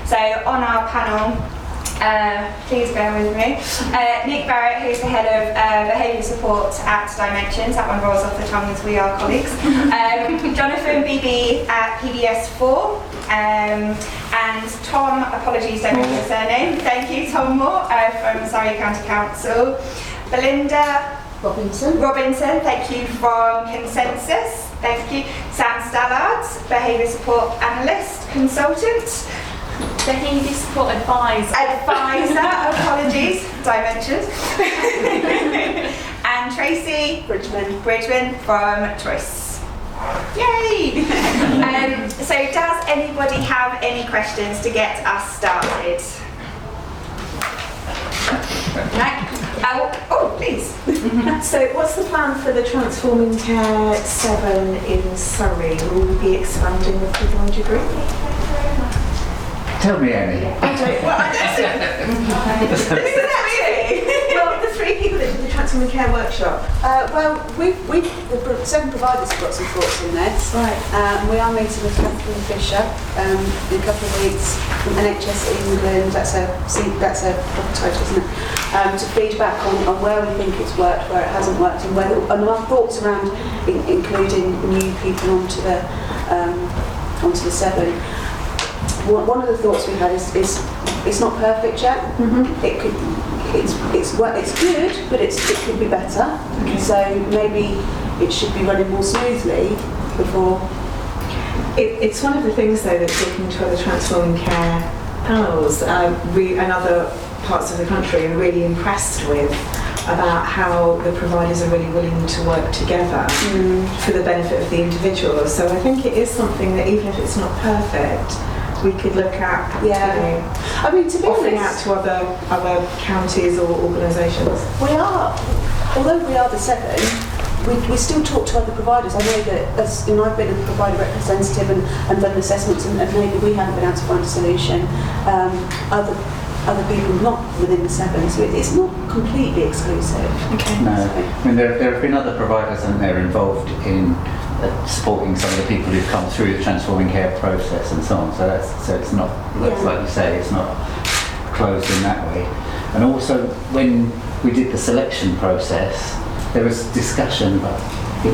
So on our panel, please bear with me, Nick Barrett, who's the head of behaviour support at Dimensions, that one rolls off the tongue as we are colleagues, Jonathan BB at PBS 4, and Tom, apologies, don't know your surname, thank you, Tom Moore from Surrey County Council, Belinda Robinson, thank you, from Consensus, thank you, Sam Stallard, behaviour support analyst, consultant, behaviour support advisor, apologies, Dimensions, and Tracy Bridgman from Choice. Yay! So does anybody have any questions to get us started? Right. Oh, please. So what's the plan for the Transforming Care 7 in Surrey? Will we be expanding the provider group? Tell me, Annie. Well, the three people that did the Transforming Care workshop. The 7 providers have got some thoughts in there. Right. We are meeting with Catherine Fisher in a couple of weeks from NHS England. That's a proper title, isn't it? To feedback on where we think it's worked, where it hasn't worked, and our thoughts around including new people onto the 7. One of the thoughts we had is it's not perfect yet. Mm-hmm. It's good, but it could be better. Okay. So maybe it should be running more smoothly before. It's one of the things though that talking to other Transforming Care panels and other parts of the country are really impressed with, about how the providers are really willing to work together for the benefit of the individual. So I think it is something that even if it's not perfect, we could look at, I mean, to be offering honest, out to other counties or organisations. Although we are the 7, we still talk to other providers. I know that I've been a provider representative and done assessments, and maybe we haven't been able to find a solution. Other people not within the 7, so it's not completely exclusive. Okay. No, I mean there have been other providers and they're involved in supporting some of the people who've come through the Transforming Care process and so on. So it's not, like you say, it's not closed in that way. And also when we did the selection process, there was discussion, but it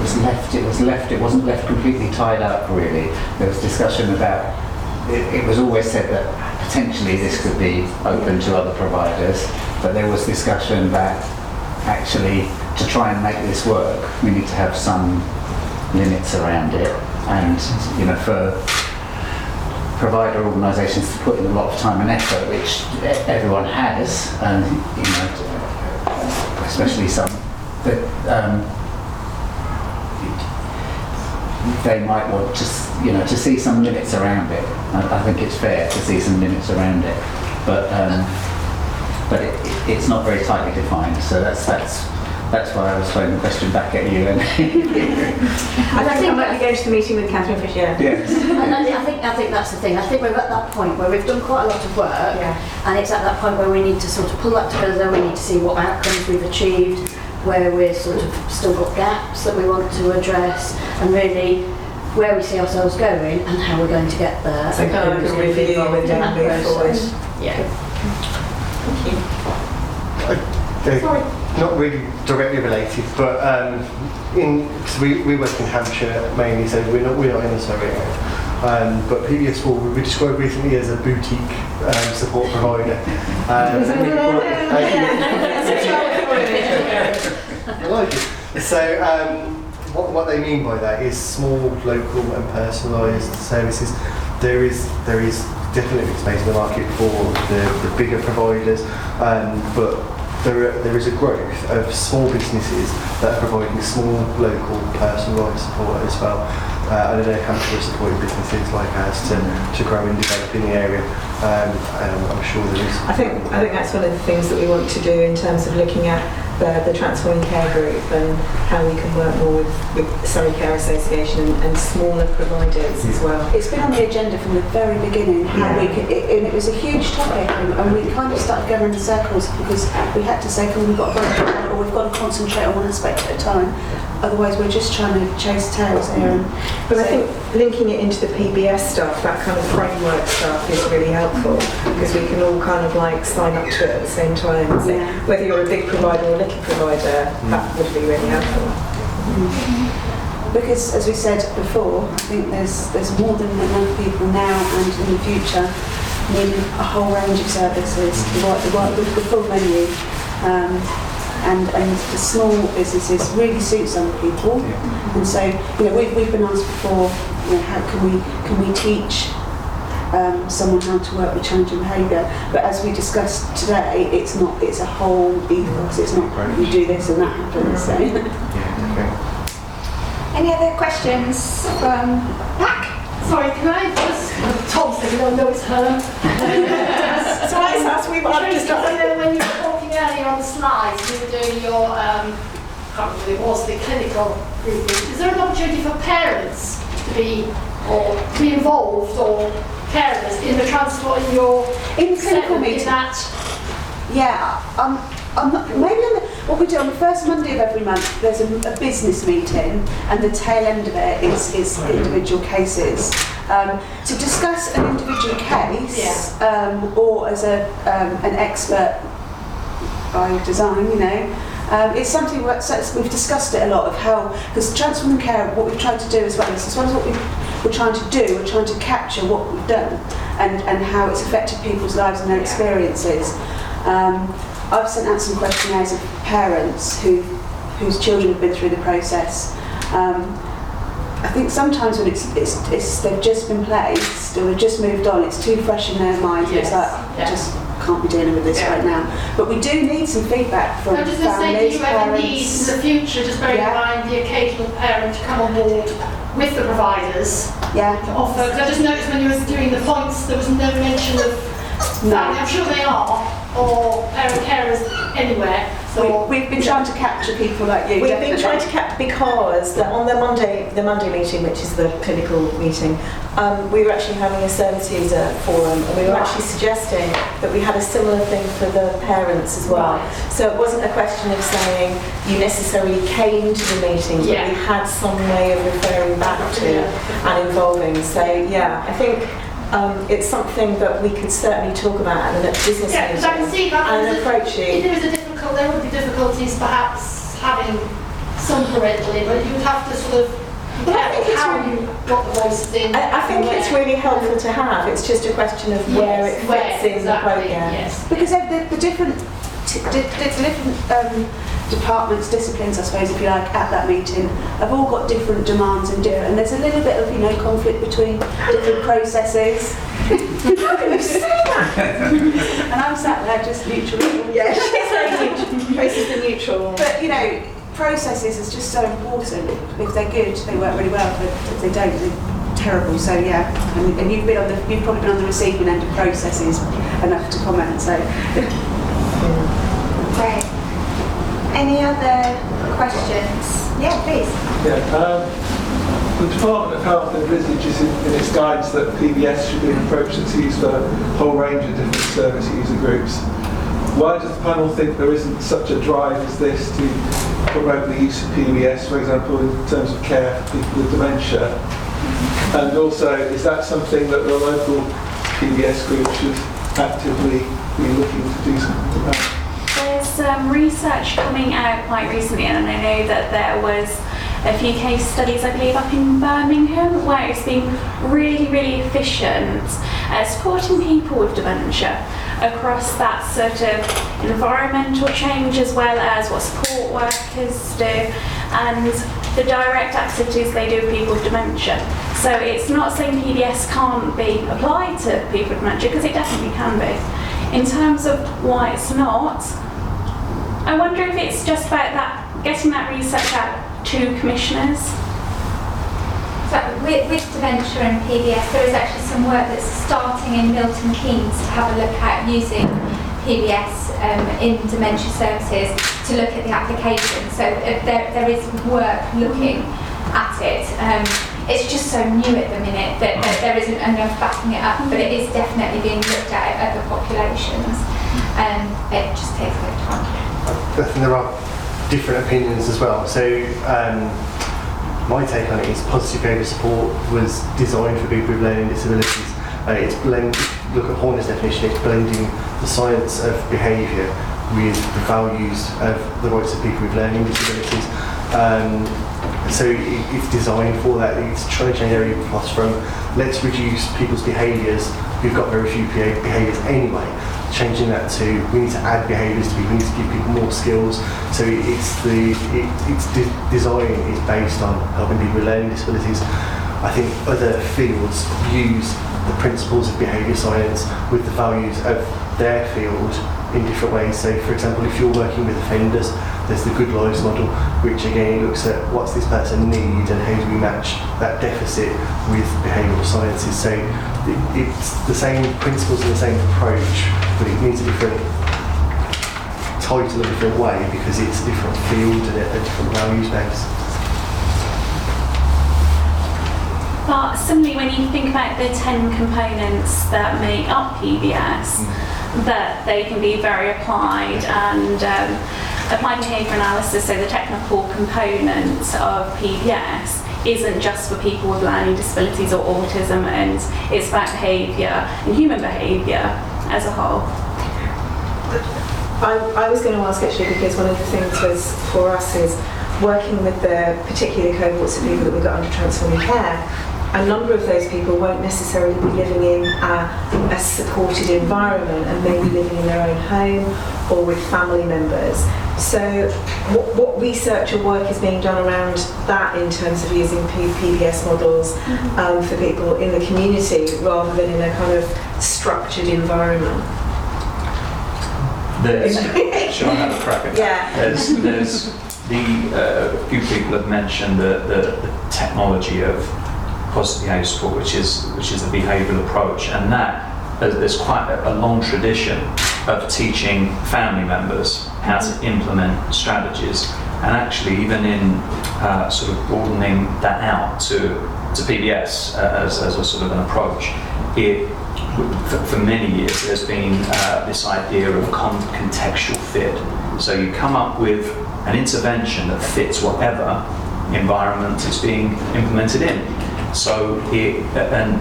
wasn't left completely tied up really. There was discussion about, it was always said that potentially this could be open to other providers, but there was discussion that actually to try and make this work, we need to have some limits around it, and for provider organisations to put in a lot of time and effort, which everyone has, and especially some that they might want to see some limits around it. I think it's fair to see some limits around it, but it's not very tightly defined. So that's why I was throwing the question back at you. And I think I might be going to the meeting with Catherine Fisher. Yes. And I think that's the thing. I think we're at that point where we've done quite a lot of work, and it's at that point where we need to sort of pull that together. We need to see what outcomes we've achieved, where we're sort of still got gaps that we want to address, and really where we see ourselves going and how we're going to get there. So kind of like a review and then move forward. Yeah. Thank you. Sorry. Not really directly related, but cause we work in Hampshire mainly, so we're not in the Surrey area. But PBS 4 we described recently as a boutique support provider. I like it. So what they mean by that is small, local, and personalised services. There is definitely space in the market for the bigger providers, but there is a growth of small businesses that are providing small, local, personalised support as well. I don't know, Hampshire is supporting businesses like ours to grow and develop in the area, and I'm sure there is. I think that's one of the things that we want to do in terms of looking at the Transforming Care Group and how we can work more with Surrey Care Association and smaller providers as well. It's been on the agenda from the very beginning, how we could, and it was a huge topic, and we kind of started going in circles because we had to say, we've got to break it down, or we've got to concentrate on one aspect at a time. otherwise we're just trying to chase tails here. But I think linking it into the PBS stuff, that kind of framework stuff, is really helpful because we can all kind of like sign up to it at the same time. So whether you're a big provider or a little provider, that would be really helpful. Because, as we said before, I think there's more than enough people now and in the future needing a whole range of services, the full menu, and the small businesses really suit some people. And so, we've been asked before, how can we teach someone how to work with challenging behaviour? But as we discussed today, it's a whole ethos. It's not you do this and that happens. So. Any other questions from Pack? Sorry, can I just... Tom said, no, it's her. So I asked, we might just... I know when you were talking earlier on the slides, you were doing your, I can't remember what it was, the clinical briefing. Is there an opportunity for parents to be involved or carers in the transport in your... In the clinical meeting? What we do on the first Monday of every month, there's a business meeting, and the tail end of it is individual cases. To discuss an individual case, or as an expert by design, it's something we've discussed it a lot of how, because transforming care, what we've tried to do as well is, as well as what we're trying to do, we're trying to capture what we've done and how it's affected people's lives and their experiences. I've sent out some questionnaires of parents whose children have been through the process. I think sometimes when it's they've just been placed or they've just moved on, it's too fresh in their minds. It's like, I just can't be dealing with this right now. But we do need some feedback from families, parents. I'm just going to say, do you ever need parents. in the future, just bearing in mind the occasional parent to come on board with the providers to offer? Because I just noticed when you were doing the points, there was no mention of family. I'm sure they are, or parent carers anywhere. So we've been trying to capture people like you. We've been trying to capture because on the Monday meeting, which is the clinical meeting, we were actually having a service user forum, and we were actually suggesting that we had a similar thing for the parents as well. So it wasn't a question of saying you necessarily came to the meeting, but we had some way of referring back to and involving. So I think it's something that we could certainly talk about at a business meeting I can see that and approach you. There would be difficulties perhaps having some parental input. You would have to sort of be careful how you got the voices in. I think it's really helpful to have. It's just a question of where it fits in the programme. Yes. Because the different departments, disciplines, I suppose, if you like, at that meeting, have all got different demands and there's a little bit of conflict between different processes. And I'm sat there just neutral. Yeah, she's very neutral. Tracy's the neutral. But processes is just so important. If they're good, they work really well. But if they don't, they're terrible. So and you've probably been on the receiving end of processes enough to comment. So. Great. Any other questions? Yeah, please. The Department of Health envisages in its guidance that PBS should be an approach that's used for a whole range of different service user groups. Why does the panel think there isn't such a drive as this to promote the use of PBS, for example, in terms of care for people with dementia? And also, is that something that the local PBS group should actively be looking to do something about? There's some research coming out quite recently, and I know that there was a few case studies, I believe, up in Birmingham, where it's been really, really efficient at supporting people with dementia across that sort of environmental change as well as what support workers do and the direct activities they do with people with dementia. So it's not saying PBS can't be applied to people with dementia, because it definitely can be. In terms of why it's not, I wonder if it's just about that, getting that research out to commissioners. So with dementia and PBS, there is actually some work that's starting in Milton Keynes to have a look at using PBS in dementia services to look at the application. So there is work looking at it. It's just so new at the minute that there isn't enough backing it up, but it is definitely being looked at other populations. It just takes a bit of time. I think there are different opinions as well. So my take on it is positive behaviour support was designed for people with learning disabilities. Look at Horner's definition, it's blending the science of behaviour with the values of the rights of people with learning disabilities. So it's designed for that. It's trying to change every plus from let's reduce people's behaviours who've got very few behaviours anyway, changing that to we need to add behaviours to people, we need to give people more skills. So design is based on helping people with learning disabilities. I think other fields use the principles of behaviour science with the values of their field in different ways. So for example, if you're working with offenders, there's the good lives model, which again looks at what's this person need and how do we match that deficit with behavioural sciences. So it's the same principles and the same approach, but it needs a different title, a different way, because it's a different field and a different values base. But similarly, when you think about the 10 components that make up PBS, that they can be very applied, and applied behaviour analysis, so the technical component of PBS, isn't just for people with learning disabilities or autism, and it's about behaviour and human behaviour as a whole. I was going to ask actually, because one of the things was for us is working with the particular cohorts of people that we got under transforming care. A number of those people won't necessarily be living in a supported environment and maybe living in their own home or with family members. So what research or work is being done around that in terms of using PBS models for people in the community rather than in a kind of structured environment? Shall I have a crack at that? There's the few people have mentioned the technology of positive behaviour support, which is a behavioural approach, and that there's quite a long tradition of teaching family members how to implement strategies, and actually even in sort of broadening that out to PBS as a sort of an approach. For many years there's been this idea of contextual fit. So you come up with an intervention that fits whatever environment it's being implemented in. So and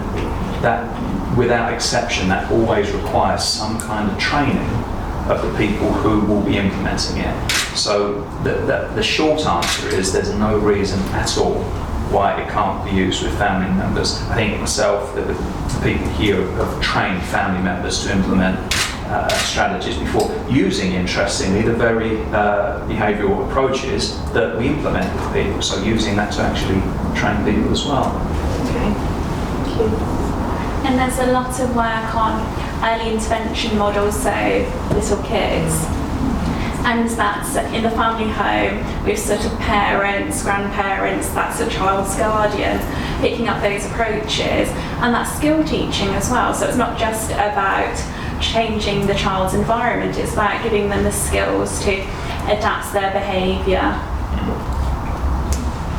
that, without exception, that always requires some kind of training of the people who will be implementing it. So the short answer is there's no reason at all why it can't be used with family members. I think myself, the people here have trained family members to implement strategies before, using, interestingly, the very behavioural approaches that we implement with people. So using that to actually train people as well. Okay, thank you. And there's a lot of work on early intervention models, so little kids. And that's in the family home with sort of parents, grandparents, that's a child's guardian, picking up those approaches. And that's skill teaching as well. So it's not just about changing the child's environment, it's about giving them the skills to adapt their behaviour.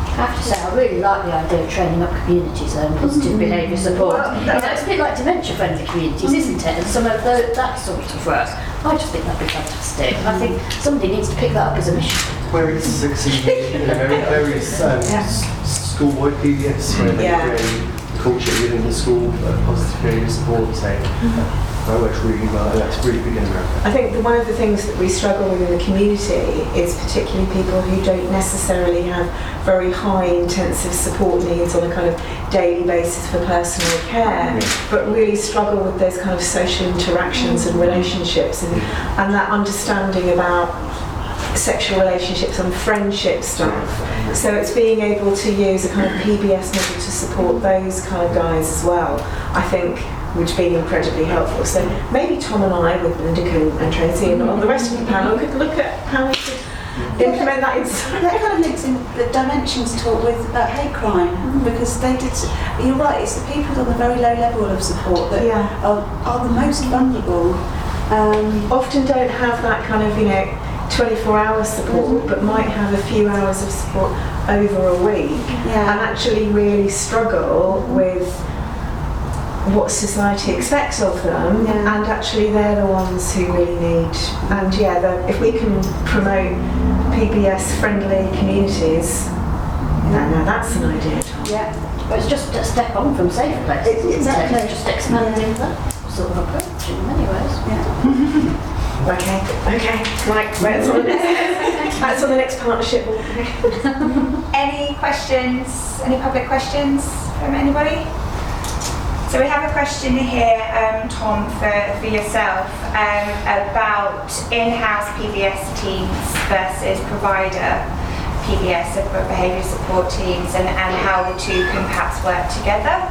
I have to say, I really like the idea of training up communities on positive behaviour support. It's a bit like dementia-friendly communities, isn't it? And some of that sort of work. I just think that'd be fantastic. I think somebody needs to pick that up as a mission. Where it's succeeding, there is school-wide PBS where they create culture within the school of positive behaviour support. So that works really well, and that's really big in America. I think one of the things that we struggle with in the community is particularly people who don't necessarily have very high intensive support needs on a kind of daily basis for personal care, but really struggle with those kind of social interactions and relationships and that understanding about sexual relationships and friendship stuff. So it's being able to use a kind of PBS model to support those kind of guys as well, I think, which has been incredibly helpful. So maybe Tom and I, with Linda and Tracy and all the rest of the panel, could look at how we could implement that. That kind of links in the dimensions talk with hate crime, because they did. You're right. It's the people on the very low level of support that are the most vulnerable. Often don't have that kind of 24-hour support, but might have a few hours of support over a week, and actually really struggle with what society expects of them, and actually they're the ones who really need. And if we can promote PBS friendly communities. Now that's an idea, Tom. Yeah. But it's just a step on from safe places. Exactly. It's just expanding that sort of approach in many ways. Okay. Right, that's on the next, that's on the next partnership. Any questions? Any public questions from anybody? So we have a question here, Tom, for yourself, about in-house PBS teams versus provider PBS or behaviour support teams, and how the two can perhaps work together.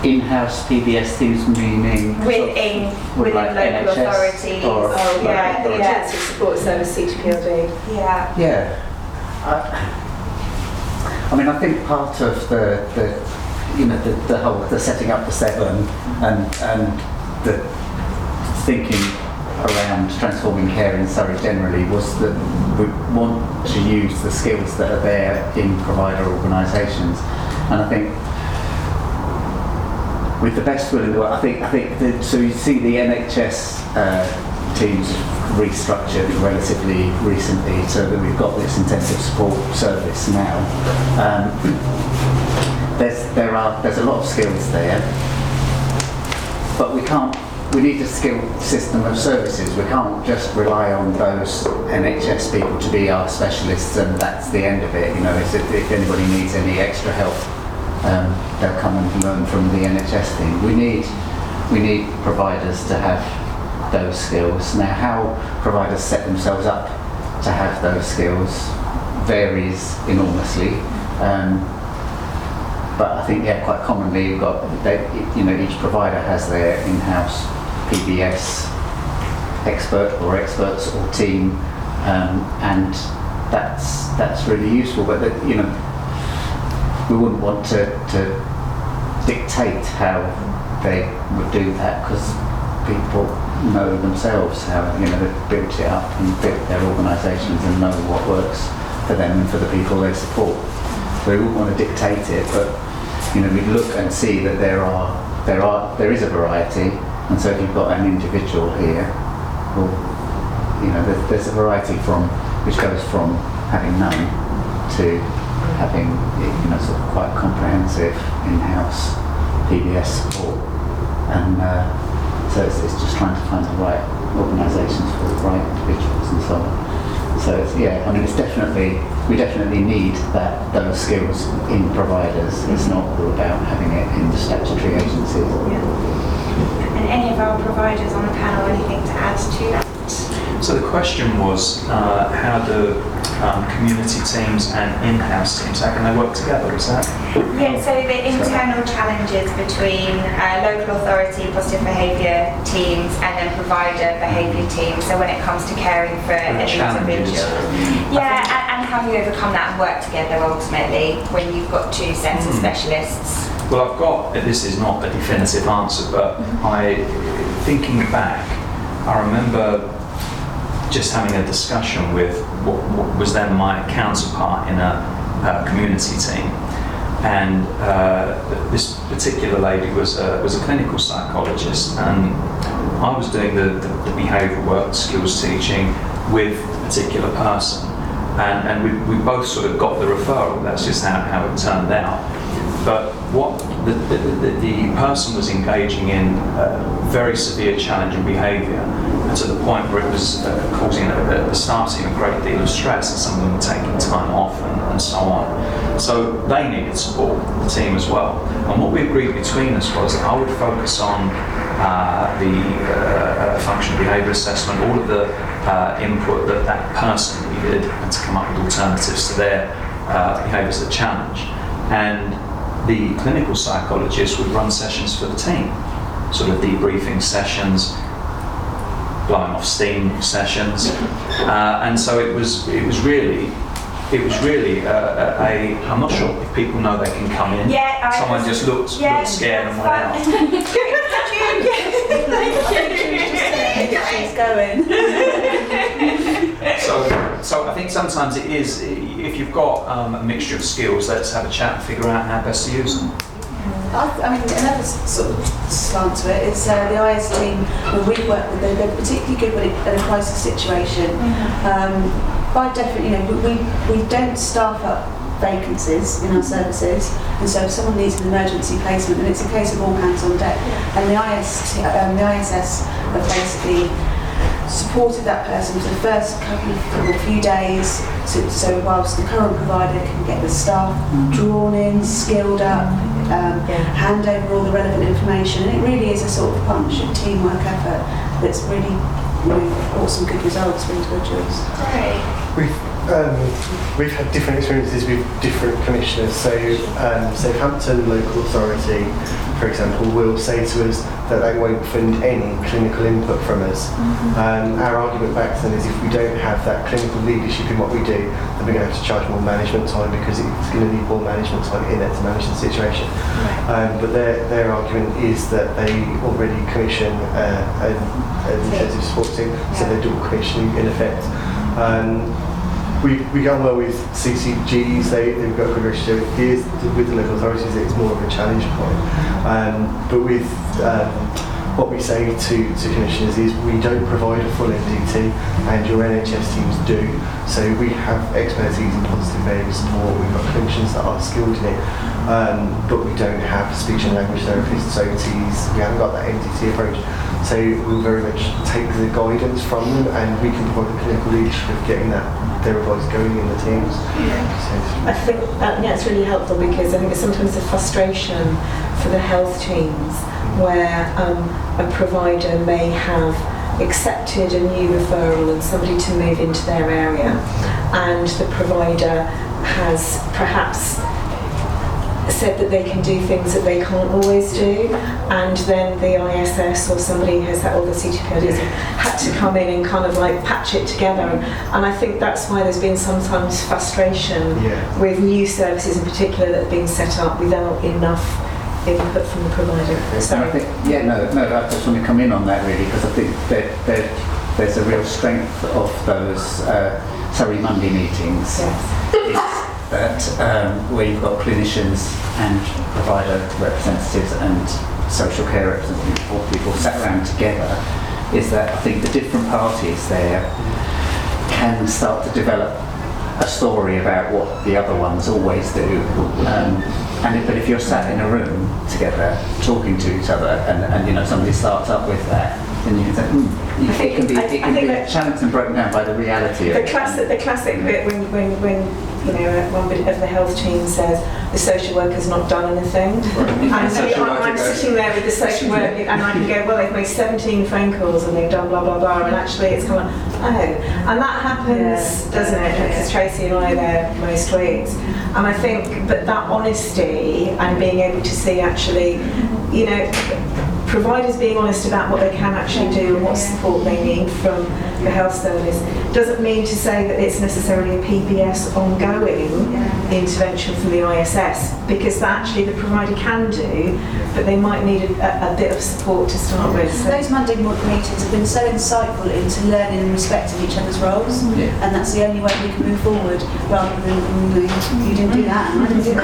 In-house PBS teams meaning Within like local NHS authorities. or The Intensive Support Service, CTPLD. Yeah. Yeah. I mean, I think part of the whole setting up the 7 and the thinking around transforming care in Surrey generally was that we want to use the skills that are there in provider organisations, and I think with the best will in the world, so you see the NHS teams restructured relatively recently, so that we've got this intensive support service now. There's a lot of skills there, but we need a skilled system of services. We can't just rely on those NHS people to be our specialists and that's the end of it. If anybody needs any extra help, they'll come and learn from the NHS team. We need providers to have those skills. Now, how providers set themselves up to have those skills varies enormously. But I think, quite commonly you've got, each provider has their in-house PBS expert or experts or team, and that's really useful. But we wouldn't want to dictate how they would do that, because people know themselves how they've built it up and built their organisations and know what works for them and for the people they support. So we wouldn't want to dictate it, but we look and see that there is a variety, and so if you've got an individual here, well, there's a variety which goes from having none to having sort of quite comprehensive in-house PBS support, and so it's just trying to find the right organisations for the right individuals and so on. So we definitely need those skills in providers. It's not all about having it in statutory agencies. And any of our providers on the panel, anything to add to that? So the question was, how do community teams and in-house teams, how can they work together? Is that? Yeah, so the internal challenges between local authority positive behaviour teams and then provider behaviour teams. So when it comes to caring for an individual. Yeah, and how you overcome that and work together ultimately when you've got two sets of specialists. Well, this is not a definitive answer, but thinking back, I remember just having a discussion with what was then my counterpart in a community team, and this particular lady was a clinical psychologist, and I was doing the behavioural work, skills teaching with a particular person, and we both sort of got the referral. That's just how it turned out. But what the person was engaging in very severe challenging behaviour, and to the point where it was causing the staff team a great deal of stress, and some of them were taking time off and so on. So they needed support, the team as well. And what we agreed between us was that I would focus on the functional behaviour assessment, all of the input that person needed, and to come up with alternatives to their behaviours that challenge. And the clinical psychologist would run sessions for the team, sort of debriefing sessions, blowing off steam sessions, and so it was really I'm not sure if people know they can come in. Yeah, someone just looked scared and went out. She's going. So I think sometimes it is, if you've got a mixture of skills, let's have a chat and figure out how best to use them. I mean, another sort of slant to it is the IS team, when we work with them, they're particularly good when in a crisis situation. by definition, we don't staff up vacancies in our services, and so if someone needs an emergency placement, then it's a case of all hands on deck. And the ISS have basically supported that person for the first few days, so whilst the current provider can get the staff drawn in, skilled up, hand over all the relevant information, and it really is a sort of partnership, teamwork effort that's really brought some good results for individuals. Great. We've had different experiences with different commissioners. So Southampton Local Authority, for example, will say to us that they won't fund any clinical input from us. Our argument back then is if we don't have that clinical leadership in what we do, then we're going to have to charge more management time because it's going to need more management time in there to manage the situation. But their argument is that they already commission an intensive support team, so they're dual commissioning in effect. We get on well with CCGs, they've got a good relationship. With the local authorities, it's more of a challenge point. But with what we say to commissioners is we don't provide a full MDT, and your NHS teams do. So we have expertise in positive behaviour support, we've got clinicians that are skilled in it, but we don't have speech and language therapists, OTs, we haven't got that MDT approach. So we'll very much take the guidance from them, and we can provide the clinical leadership of getting their advice going in the teams. I think it's really helpful because I think there's sometimes a frustration for the health teams where a provider may have accepted a new referral and somebody to move into their area, and the provider has perhaps said that they can do things that they can't always do, and then the ISS or somebody has had, or the CTPRDs had to come in and kind of like patch it together, and I think that's why there's been sometimes frustration with new services in particular that have been set up without enough input from the provider. So I think, I just want to come in on that really, because I think that there's a real strength of those Surrey Monday meetings. Yes. That where you've got clinicians and provider representatives and social care representatives, or people sat around together, is that I think the different parties there can start to develop a story about what the other ones always do. But if you're sat in a room together talking to each other, and somebody starts up with that, then you can think it can be challenged and broken down by the reality of the classic bit when one bit of the health team says the social worker's not done anything, and I'm sitting there with the social worker and I can go, well, they've made 17 phone calls and they've done blah blah blah, and actually it's kind of and that happens, doesn't it? Because Tracy and I are there most weeks, and I think but that honesty and being able to see actually, providers being honest about what they can actually do and what support they need from the health service doesn't mean to say that it's necessarily a PBS ongoing intervention from the ISS, because actually the provider can do, but they might need a bit of support to start with. So those Monday meetings have been so insightful into learning and respecting each other's roles, and that's the only way we can move forward, rather than you didn't do that and I didn't do that.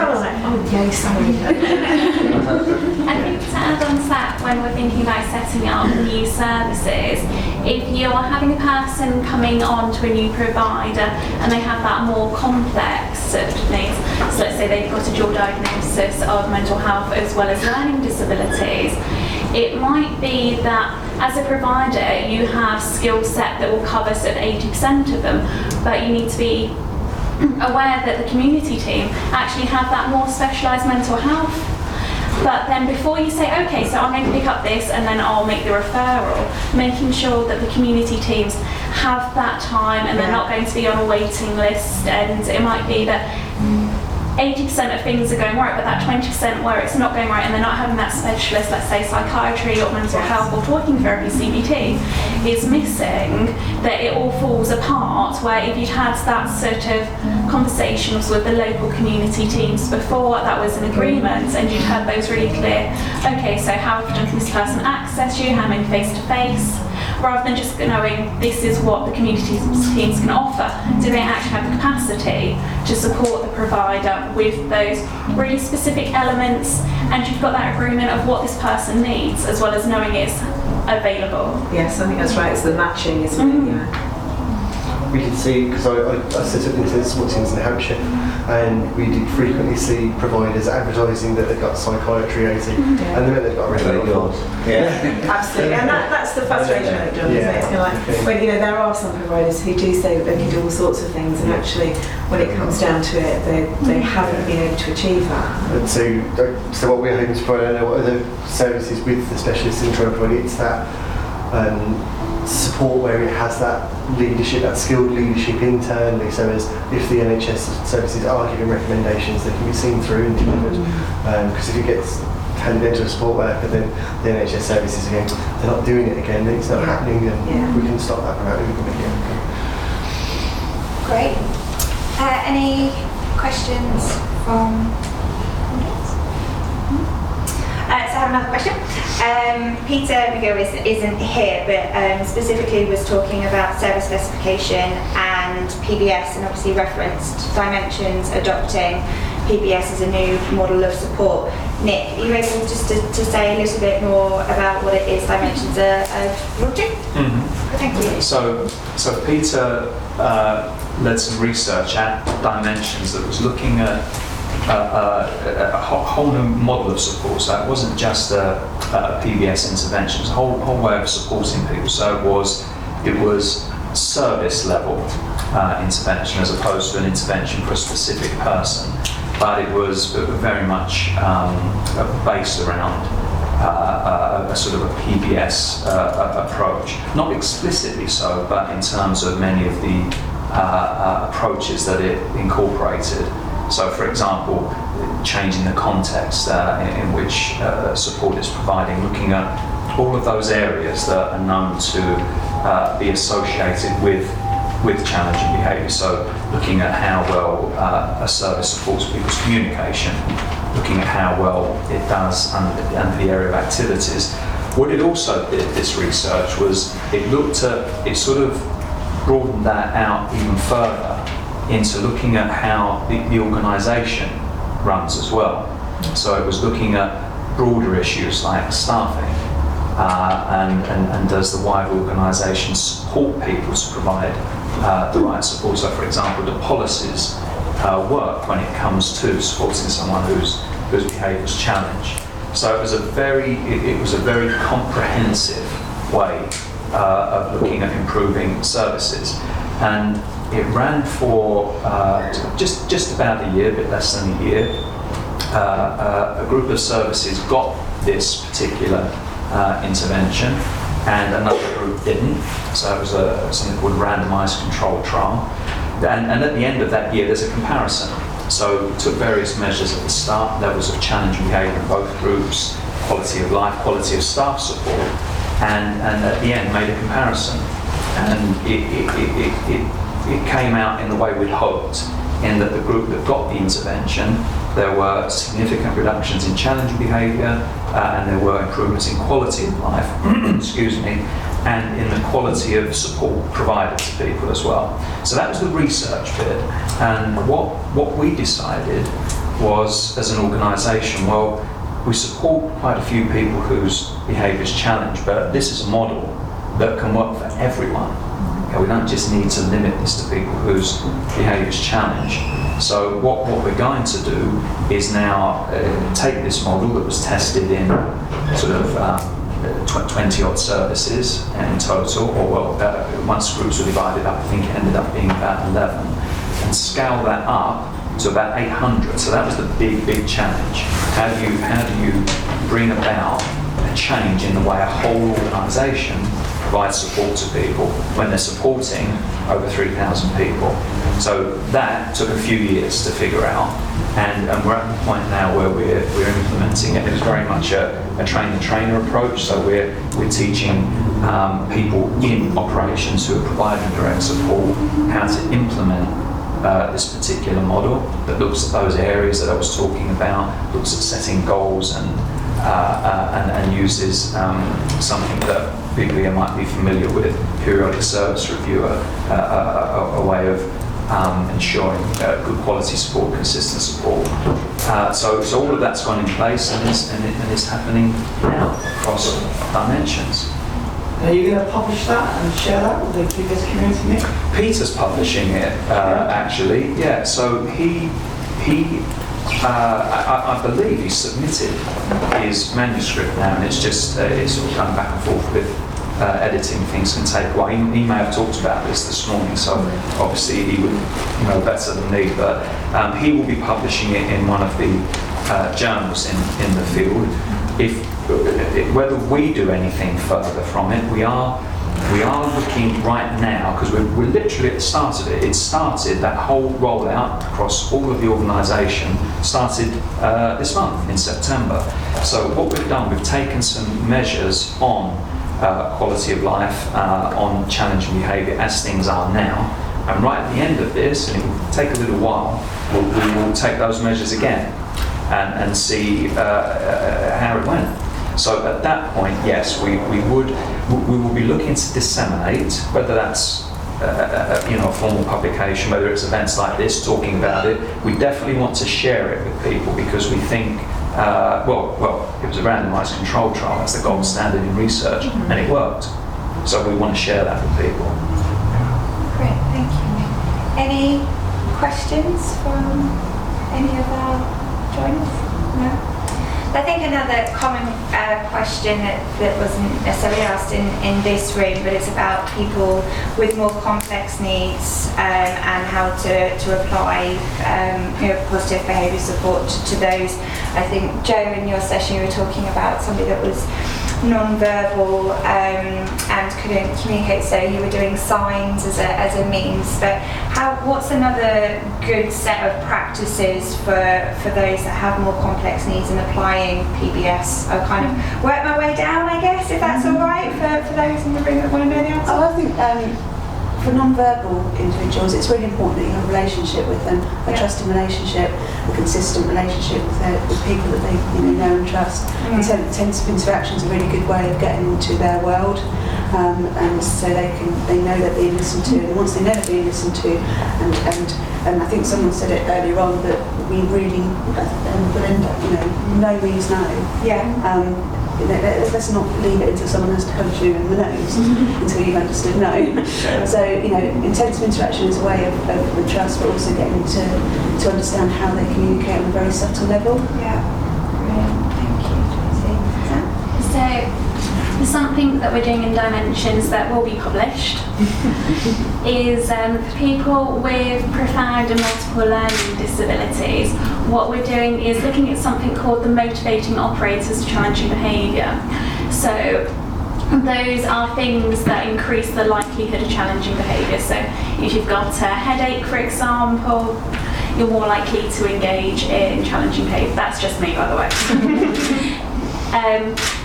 I think to add on to that, when we're thinking about setting up new services, if you're having a person coming on to a new provider and they have that more complex sort of needs, so let's say they've got a dual diagnosis of mental health as well as learning disabilities, it might be that as a provider you have skill set that will cover sort of 80% of them, but you need to be aware that the community team actually have that more specialised mental health. But then before you say, okay, so I'm going to pick up this and then I'll make the referral, making sure that the community teams have that time and they're not going to be on a waiting list, and it might be that 80% of things are going right, but that 20% where it's not going right and they're not having that specialist, let's say psychiatry or mental health or talking therapy, CBT, is missing, that it all falls apart, where if you'd had that sort of conversations with the local community teams before, that was an agreement, and you'd had those really clear, okay, so how often can this person access you, how many face-to-face, rather than just knowing this is what the community teams can offer. Do they actually have the capacity to support the provider with those really specific elements, and you've got that agreement of what this person needs as well as knowing it's available? Yes, I think that's right, it's the matching, isn't it? we did see, because I set up into sports teams in Hampshire, and we did frequently see providers advertising that they've got psychiatry 80, and the minute they've got a regular Absolutely, and that's the frustration of it, John, isn't it? It's kind of like, when, you know, there are some providers who do say that they can do all sorts of things, and actually, when it comes down to it, they haven't been able to achieve that. And so what we're hoping to provide, I know what other services with the specialists in trying to provide, it's that support where it has that leadership, that skilled leadership internally, so as if the NHS services are giving recommendations, they can be seen through and delivered. Because if it gets handed into a support worker, then the NHS services again, they're not doing it again, it's not happening, and we can stop that from happening. Great. Any questions from audience? So I have another question. Peter McGill isn't here, but specifically was talking about service specification and PBS, and obviously referenced Dimensions adopting PBS as a new model of support. Nick, are you able just to say a little bit more about what it is Dimensions are launching? Thank you. So Peter led some research at Dimensions that was looking at a whole new model of support. So it wasn't just a PBS intervention, it was a whole way of supporting people. So it was service level intervention as opposed to an intervention for a specific person, but it was very much based around a sort of a PBS approach. Not explicitly so, but in terms of many of the approaches that it incorporated. So, for example, changing the context in which support is providing, looking at all of those areas that are known to be associated with challenging behaviour. So, looking at how well a service supports people's communication, looking at how well it does under the area of activities. What it also did, this research, was it sort of broadened that out even further into looking at how the organisation runs as well. So it was looking at broader issues like staffing and does the wider organisation support people to provide the right support. So, for example, do policies work when it comes to supporting someone whose behaviour is challenged? So it was a very comprehensive way of looking at improving services, and it ran for just about a year, a bit less than a year. A group of services got this particular intervention, and another group didn't. So it was something called a randomised controlled trial. And at the end of that year, there's a comparison. So we took various measures at the start, levels of challenging behaviour in both groups, quality of life, quality of staff support, and at the end made a comparison. And it came out in the way we'd hoped, in that the group that got the intervention, there were significant reductions in challenging behaviour, and there were improvements in quality of life, excuse me, and in the quality of support provided to people as well. So that was the research bit, and what we decided was, as an organisation, well, we support quite a few people whose behaviour is challenged, but this is a model that can work for everyone. Okay, we don't just need to limit this to people whose behaviour is challenged. So what we're going to do is now take this model that was tested in sort of 20 odd services in total, or once groups were divided up, I think it ended up being about 11, and scale that up to about 800. So that was the big challenge. How do you bring about a change in the way a whole organisation provides support to people when they're supporting over 3,000 people? So that took a few years to figure out, and we're at the point now where we're implementing it. It was very much a train-the-trainer approach, so we're teaching people in operations who are providing direct support how to implement this particular model that looks at those areas that I was talking about, looks at setting goals and uses something that people here might be familiar with, periodic service review, a way of ensuring good quality support, consistent support. So all of that's gone in place and is happening now across Dimensions. Are you going to publish that and share that with the PBS community, Nick? Peter's publishing it, actually. Yeah, so I believe he submitted his manuscript now, and it's just it's sort of going back and forth with editing. Things can take a while. He may have talked about this morning, so obviously he would know better than me. But he will be publishing it in one of the journals in the field. Whether we do anything further from it, we are looking right now, because we're literally at the start of it. It started, that whole rollout across all of the organisation started this month in September. So what we've done, we've taken some measures on quality of life, on challenging behaviour as things are now, and right at the end of this, and it will take a little while, we will take those measures again and see how it went. So at that point, yes, we will be looking to disseminate, whether that's a formal publication, whether it's events like this talking about it. We definitely want to share it with people, because we think, it was a randomised control trial, that's the gold standard in research, and it worked. So we want to share that with people. Great, thank you. Any questions from any of our joiners? No? I think another common question that wasn't necessarily asked in this room, but it's about people with more complex needs and how to apply positive behaviour support to those. I think, Joe, in your session you were talking about somebody that was non-verbal and couldn't communicate, so you were doing signs as a means. But what's another good set of practices for those that have more complex needs in applying PBS? I'll kind of work my way down, I guess, if that's all right for those in the room that want to know the answer. I think for non-verbal individuals, it's really important that you have a relationship with them, a trusting relationship, a consistent relationship with people that they know and trust. Intensive interactions are a really good way of getting into their world, and so they know they're being listened to. And once they know they're being listened to, and I think someone said it earlier on, that we really no means no. Yeah. Let's not leave it until someone has to punch you in the nose until you've understood no. So, intensive interaction is a way of trust, but also getting to understand how they communicate on a very subtle level. Yeah, brilliant. Thank you. So, something that we're doing in Dimensions that will be published is for people with profound and multiple learning disabilities. What we're doing is looking at something called the motivating operators to challenging behaviour. So those are things that increase the likelihood of challenging behaviour. So if you've got a headache, for example, you're more likely to engage in challenging behaviour. That's just me, by the way.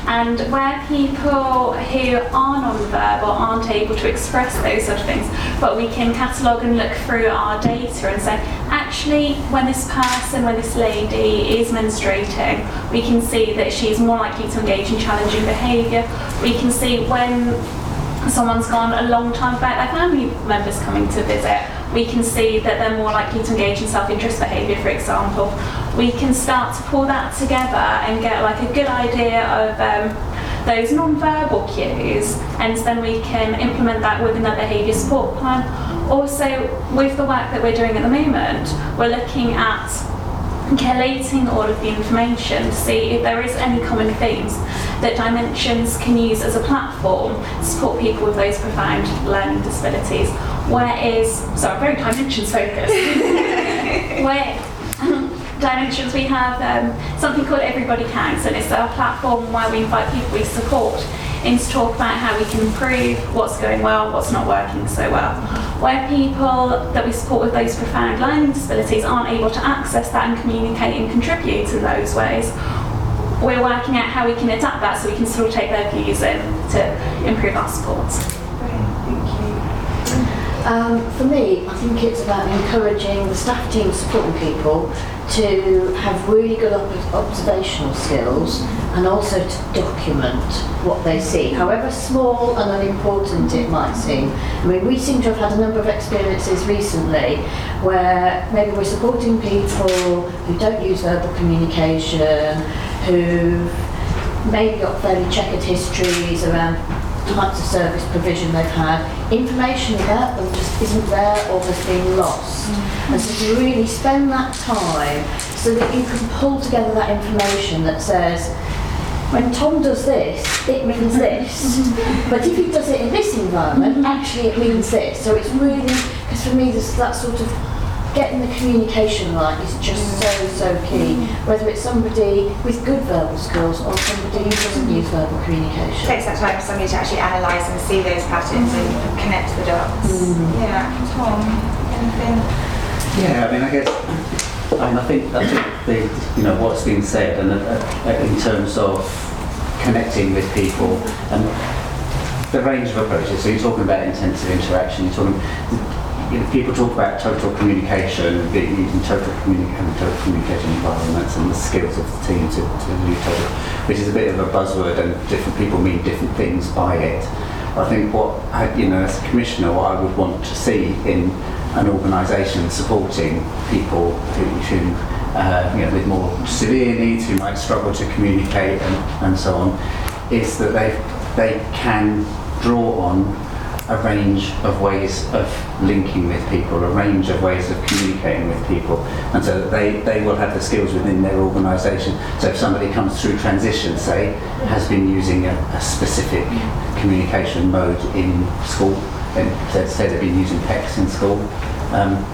And where people who are non-verbal aren't able to express those sort of things, but we can catalogue and look through our data and say, actually, when this lady is menstruating, we can see that she's more likely to engage in challenging behaviour. We can see when someone's gone a long time without their family members coming to visit, we can see that they're more likely to engage in self-interest behaviour, for example. We can start to pull that together and get like a good idea of those non-verbal cues, and then we can implement that within a behaviour support plan. Also, with the work that we're doing at the moment, we're looking at collating all of the information to see if there is any common themes that Dimensions can use as a platform to support people with those profound learning disabilities. I'm very Dimensions focused. Where Dimensions, we have something called Everybody Counts, and it's a platform where we invite people we support in to talk about how we can improve, what's going well, what's not working so well. Where people that we support with those profound learning disabilities aren't able to access that and communicate and contribute in those ways, we're working out how we can adapt that so we can still take their views in to improve our support. Brilliant, thank you. For me, I think it's about encouraging the staff team supporting people to have really good observational skills and also to document what they see, however small and unimportant it might seem. I mean, we seem to have had a number of experiences recently where maybe we're supporting people who don't use verbal communication, who've maybe got fairly checkered histories around types of service provision they've had, information about them just isn't there or has been lost. And so to really spend that time so that you can pull together that information that says, when Tom does this, it means this. But if he does it in this environment, actually it means this. So it's really, because for me, there's that sort of getting the communication right is just so key. Whether it's somebody with good verbal skills or somebody who doesn't use verbal communication. It takes that time for somebody to actually analyse and see those patterns and connect the dots. Yeah, Tom, anything? Yeah, I think the what's been said, and in terms of connecting with people and the range of approaches. So you're talking about intensive interaction. You're talking. People talk about total communication, using total communication environments and the skills of the team to do total, which is a bit of a buzzword, and different people mean different things by it. I think as a commissioner, what I would want to see in an organisation supporting people who with more severe needs, who might struggle to communicate and so on, is that they can draw on a range of ways of linking with people, a range of ways of communicating with people, and so that they will have the skills within their organisation. So if somebody comes through transition, say, has been using a specific communication mode in school, and say they've been using PECs in school,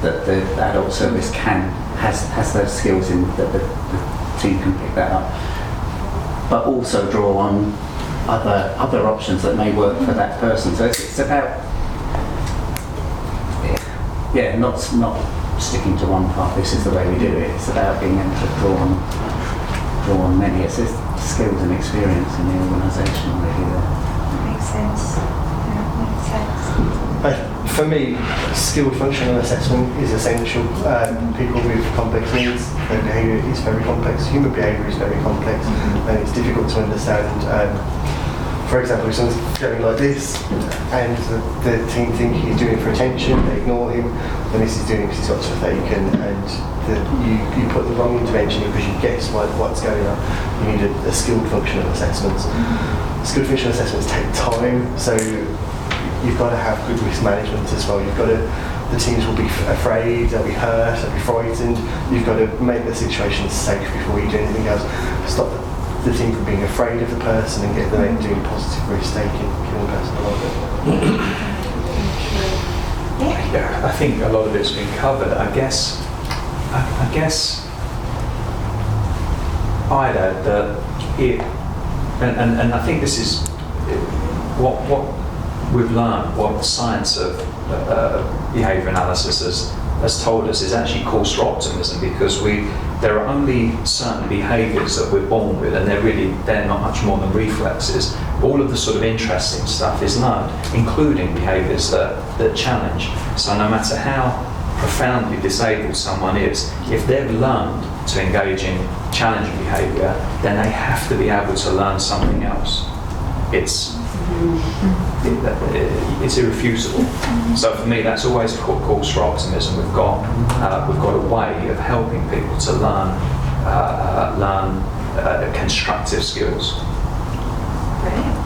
that the adult service has those skills in that the team can pick that up, but also draw on other options that may work for that person. So it's about not sticking to one path. This is the way we do it. It's about being able to draw on many. It's skills and experience in the organisation really. That makes sense. Yeah, makes sense. For me, skilled functional assessment is essential. People with complex needs, their behaviour is very complex. Human behaviour is very complex, and it's difficult to understand. For example, if someone's going like this, and the team think he's doing it for attention, they ignore him, then this is doing it because he's got toothache, and you put the wrong intervention in because you guess what's going on. You need a skilled functional assessment. Skilled functional assessments take time, so you've got to have good risk management as well. The teams will be afraid, they'll be hurt, they'll be frightened. You've got to make the situation safe before you do anything else. Stop the team from being afraid of the person and get them doing positive risk taking, giving the person a lot of it. Yeah, I think a lot of it's been covered. I guess I'd add that and I think this is what we've learned, what the science of behaviour analysis has told us is actually cause for optimism, because there are only certain behaviours that we're born with, and they're not much more than reflexes. All of the sort of interesting stuff is learned, including behaviours that challenge. So no matter how profoundly disabled someone is, if they've learned to engage in challenging behaviour, then they have to be able to learn something else. It's irrefutable. So for me, that's always a cause for optimism. We've got a way of helping people to learn constructive skills. Brilliant.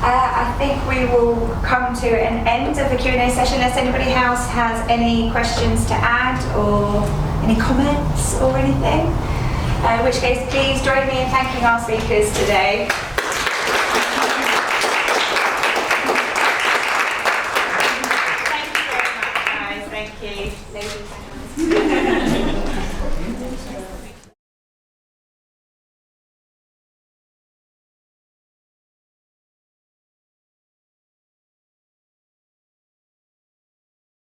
I think we will come to an end of the Q&A session unless anybody else has any questions to add or any comments or anything. In which case, please join me in thanking our speakers today. Thank you very much, guys. Thank you. Ladies and gentlemen.